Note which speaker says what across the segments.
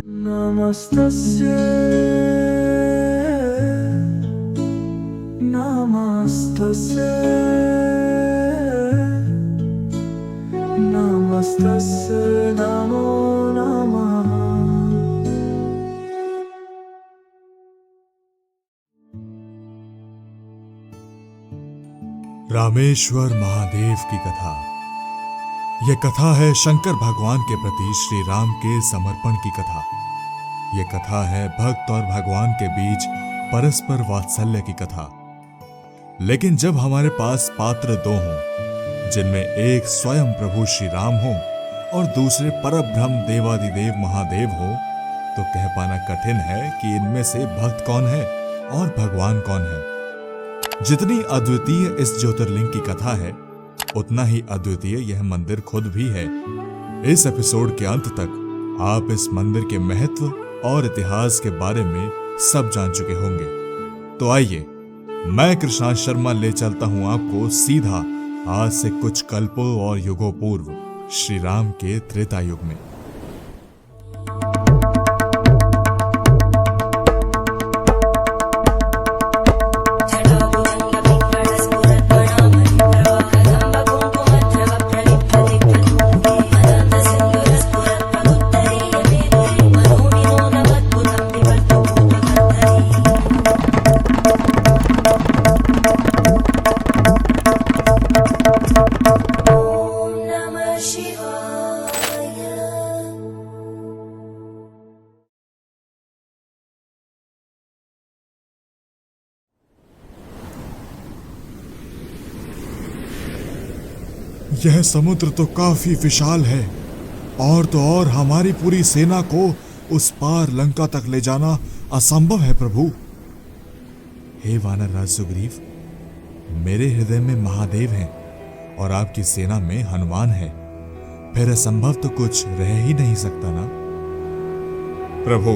Speaker 1: नमस्तस्यै नमस्तस्यै नमस्तस्यै नमो नमः।
Speaker 2: रामेश्वर महादेव की कथा। यह कथा है शंकर भगवान के प्रति श्री राम के समर्पण की कथा। यह कथा है भक्त और भगवान के बीच परस्पर वात्सल्य की कथा। लेकिन जब हमारे पास पात्र दो हों, जिनमें एक स्वयं प्रभु श्री राम हो और दूसरे परब्रह्म देवादिदेव महादेव हो, तो कह पाना कठिन है कि इनमें से भक्त कौन है और भगवान कौन है। जितनी अद्वितीय इस ज्योतिर्लिंग की कथा है, उतना ही अद्वितीय यह मंदिर खुद भी है। इस एपिसोड के अंत तक आप इस मंदिर के महत्व और इतिहास के बारे में सब जान चुके होंगे। तो आइए, मैं कृष्णा शर्मा ले चलता हूं आपको सीधा आज से कुछ कल्पों और युगों पूर्व श्री राम के त्रेता युग में। यह समुद्र तो काफी विशाल है, और तो और हमारी पूरी सेना को उस पार लंका तक ले जाना असंभव है प्रभु। हे वानर राज सुग्रीव, मेरे हृदय में महादेव हैं और आपकी सेना में हनुमान है, फिर असंभव तो कुछ रह ही नहीं सकता ना। प्रभु,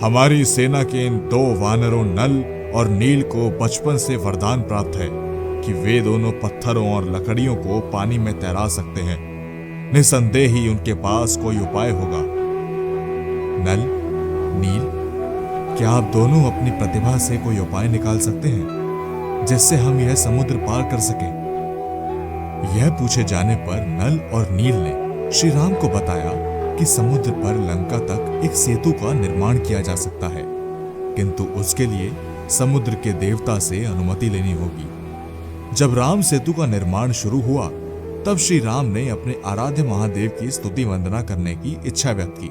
Speaker 2: हमारी सेना के इन दो वानरों नल और नील को बचपन से वरदान प्राप्त है कि वे दोनों पत्थरों और लकड़ियों को पानी में तैरा सकते हैं। निसंदेह ही उनके पास कोई उपाय होगा। नल, नील, क्या आप दोनों अपनी प्रतिभा से कोई उपाय निकाल सकते हैं जिससे हम यह समुद्र पार कर सकें? यह पूछे जाने पर नल और नील ने श्री राम को बताया कि समुद्र पर लंका तक एक सेतु का निर्माण किया जा सकता है, किंतु उसके लिए समुद्र के देवता से अनुमति लेनी होगी। जब राम सेतु का निर्माण शुरू हुआ, तब श्री राम ने अपने आराध्य महादेव की स्तुति वंदना करने की इच्छा व्यक्त की।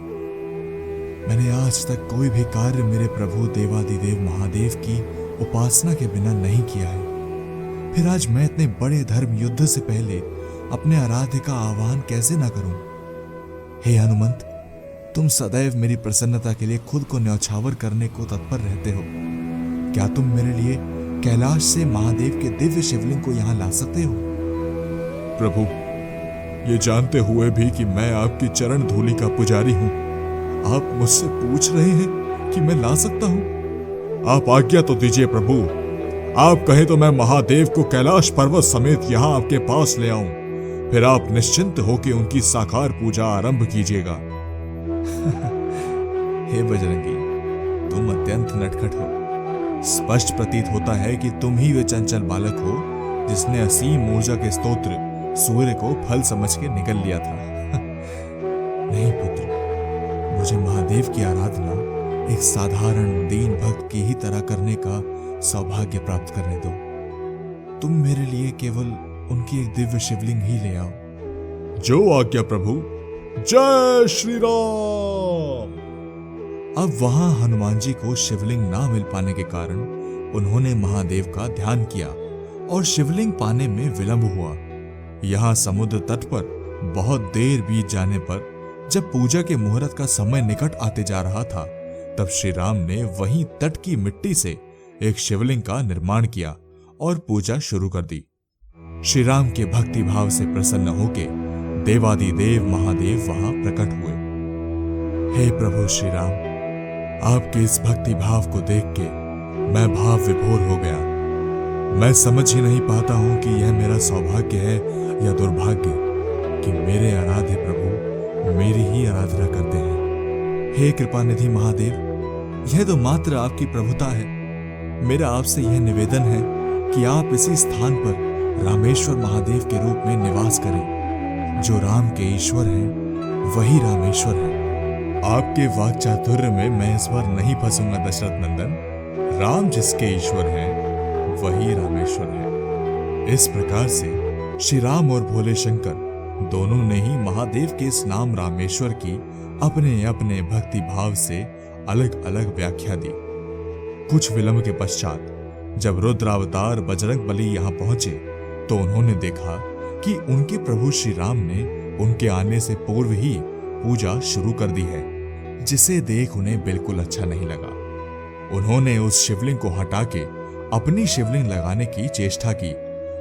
Speaker 2: मैंने आज तक कोई भी कार्य मेरे प्रभु देवादिदेव महादेव की उपासना के बिना नहीं किया है, फिर आज मैं इतने बड़े धर्म युद्ध से पहले अपने आराध्य का आह्वान कैसे ना करूं? हे हनुमंत, तुम सदैव मेरी प्रसन्नता के लिए खुद को न्यौछावर करने को तत्पर रहते हो। क्या तुम मेरे लिए कैलाश से महादेव के दिव्य शिवलिंग को यहां ला सकते हो? प्रभु, ये जानते हुए भी कि मैं आपकी चरण धूलि का पुजारी हूं, आप मुझसे पूछ रहे हैं कि मैं ला सकता हूं? आप आज्ञा तो दीजिए प्रभु। आप कहें तो मैं महादेव को कैलाश पर्वत समेत यहां आपके पास ले आऊं, फिर आप निश्चिंत होकर उनकी साकार पूजा आरंभ कीजिएगा। हे बजरंगी, तुम अत्यंत नटखट हो। स्पष्ट प्रतीत होता है कि तुम ही वे चंचल बालक हो जिसने असीम ऊर्जा के स्तोत्र सूर्य को फल समझ के निकल लिया था। नहीं पुत्र, मुझे महादेव की आराधना एक साधारण दीन भक्त की ही तरह करने का सौभाग्य प्राप्त करने दो। तुम मेरे लिए केवल उनकी एक दिव्य शिवलिंग ही ले आओ। जो आज्ञा प्रभु। जय श्री राम। अब वहां हनुमान जी को शिवलिंग ना मिल पाने के कारण उन्होंने महादेव का ध्यान किया और शिवलिंग पाने में विलंब हुआ। यहां समुद्र तट पर बहुत देर बीत जाने पर जब पूजा के मुहूर्त का समय निकट आते जा रहा था, तब श्री राम ने वहीं तट की मिट्टी से एक शिवलिंग का निर्माण किया और पूजा शुरू कर दी। श्री राम के भक्ति भाव से प्रसन्न होके देवादिदेव महादेव वहां प्रकट हुए। हे प्रभु श्री राम, आपके इस भक्ति भाव को देख के मैं भाव विभोर हो गया। मैं समझ ही नहीं पाता हूं कि यह मेरा सौभाग्य है या दुर्भाग्य कि मेरे आराध्य प्रभु मेरी ही आराधना करते हैं। हे कृपा निधि महादेव, यह तो मात्र आपकी प्रभुता है। मेरा आपसे यह निवेदन है कि आप इसी स्थान पर रामेश्वर महादेव के रूप में निवास करें। जो राम के ईश्वर हैं, वही रामेश्वर है। आपके वाक चातुर्य में मैं इस बार नहीं फंसूंगा दशरथ नंदन। राम जिसके ईश्वर हैं, वही रामेश्वर है। इस प्रकार से श्री राम और भोले शंकर दोनों ने ही महादेव के इस नाम रामेश्वर की अपने अपने भक्ति भाव से अलग अलग व्याख्या दी। कुछ विलंब के पश्चात जब रुद्रावतार बजरंग बली यहाँ पहुंचे तो उन्होंने देखा कि उनके प्रभु श्री राम ने उनके आने से पूर्व ही पूजा शुरू कर दी है, जिसे देख उन्हें बिल्कुल अच्छा नहीं लगा। उन्होंने उस शिवलिंग को हटा के अपनी शिवलिंग लगाने की चेष्टा की,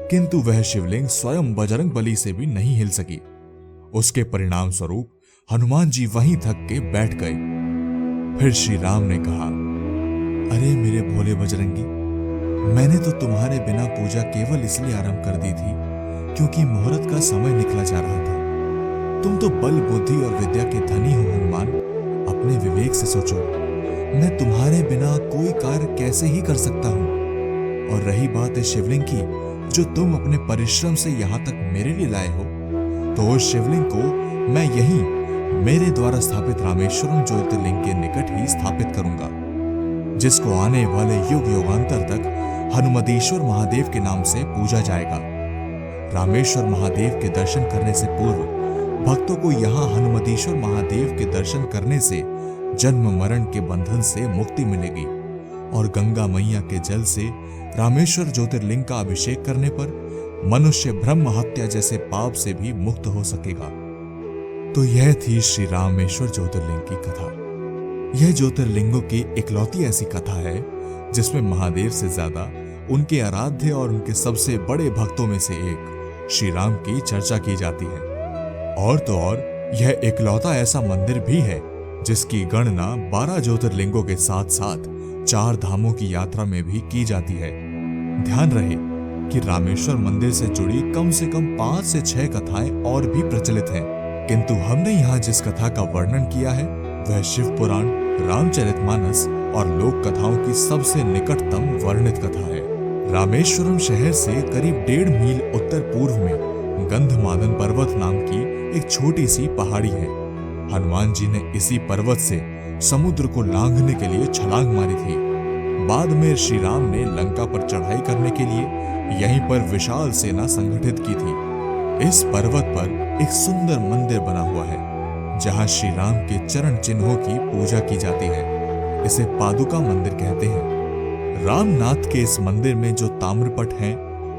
Speaker 2: किंतु वह शिवलिंग स्वयं बजरंग बली से भी नहीं हिल सकी। उसके परिणाम स्वरूप हनुमान जी वहीं थक के बैठ गए। फिर श्री राम ने कहा, अरे मेरे भोले बजरंगी, मैंने तो तुम्हारे बिना पूजा केवल इसलिए आरंभ कर दी थी क्योंकि मुहूर्त का समय निकला जा रहा था। तुम तो बल बुद्धि और विद्या के धनी हो हनुमान, अपने विवेक से सोचो, मैं तुम्हारे बिना कोई कार्य कैसे ही कर सकता हूँ। और रही बात है शिवलिंग की, जो तुम अपने परिश्रम से यहाँ तक मेरे लिए लाए हो, तो उस शिवलिंग को मैं यहीं मेरे द्वारा स्थापित रामेश्वरम ज्योतिर्लिंग के निकट ही स्थापित करूंगा, जिसको आने वाले युग युगांतर तक हनुमतीश्वर महादेव के नाम से पूजा जाएगा। रामेश्वर महादेव के दर्शन करने से पूर्व भक्तों को यहाँ हनुमतीश्वर महादेव के दर्शन करने से जन्म मरण के बंधन से मुक्ति मिलेगी और गंगा मैया के जल से रामेश्वर ज्योतिर्लिंग का अभिषेक करने पर मनुष्य ब्रह्म हत्या जैसे पाप से भी मुक्त हो सकेगा। तो यह थी श्री रामेश्वर ज्योतिर्लिंग की कथा। यह ज्योतिर्लिंगों की इकलौती ऐसी कथा है जिसमें महादेव से ज्यादा उनके आराध्य और उनके सबसे बड़े भक्तों में से एक श्री राम की चर्चा की जाती है। और तो और यह इकलौता ऐसा मंदिर भी है जिसकी गणना 12 ज्योतिर्लिंगों के साथ साथ 4 धामों की यात्रा में भी की जाती है। ध्यान रहे कि रामेश्वर मंदिर से जुड़ी कम से कम 5 से 6 कथाएं और भी प्रचलित हैं, किंतु हमने यहाँ जिस कथा का वर्णन किया है वह शिव पुराण, रामचरितमानस और लोक कथाओं की सबसे निकटतम वर्णित कथा है। रामेश्वरम शहर से करीब 1.5 मील उत्तर पूर्व में गंधमादन पर्वत नाम की एक छोटी सी पहाड़ी है। हनुमान जी ने इसी पर्वत से समुद्र को लांघने के लिए छलांग मारी थी। बाद में श्री राम ने लंका पर चढ़ाई करने के लिए यहीं पर विशाल सेना संगठित की थी। इस पर्वत पर एक सुंदर मंदिर बना हुआ है जहां श्री राम के चरण चिन्हों की पूजा की जाती है। इसे पादुका मंदिर कहते हैं। रामनाथ के इस मंदिर में जो ताम्रपट हैं,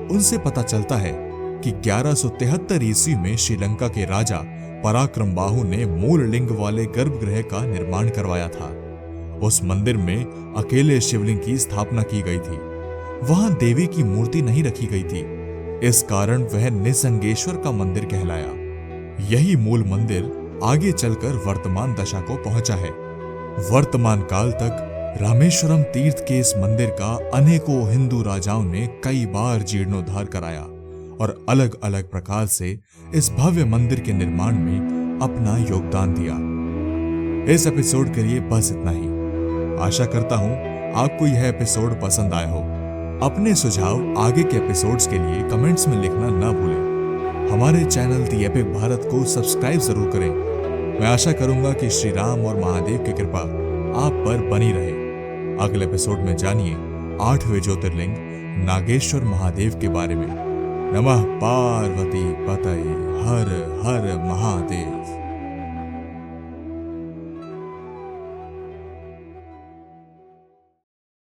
Speaker 2: उनसे पता चलता है कि 1173 ईस्वी में श्रीलंका के राजा पराक्रम बाहु ने मूल लिंग वाले गर्भगृह का निर्माण करवाया था। उस मंदिर में अकेले शिवलिंग की स्थापना की गई थी। वहां देवी की मूर्ति नहीं रखी गई थी, इस कारण वह निसंगेश्वर का मंदिर कहलाया। यही मूल मंदिर आगे चलकर वर्तमान दशा को पहुंचा है। वर्तमान काल तक रामेश्वरम तीर्थ के इस मंदिर का अनेकों हिंदू राजाओं ने कई बार जीर्णोद्धार कराया और अलग अलग प्रकार से इस भव्य मंदिर के निर्माण में अपना योगदान दिया। इस एपिसोड के लिए बस इतना ही। आशा करता हूं आपको यह एपिसोड पसंद आया हो। अपने सुझाव आगे के एपिसोड्स के लिए कमेंट्स में लिखना ना भूलें। हमारे चैनल दी एपिक भारत को सब्सक्राइब जरूर करें। मैं आशा करूंगा कि श्री राम और महादेव की कृपा आप पर बनी रहे। अगले एपिसोड में जानिए 8वें ज्योतिर्लिंग नागेश्वर महादेव के बारे में। नमः पार्वती पतये हर हर महादेव।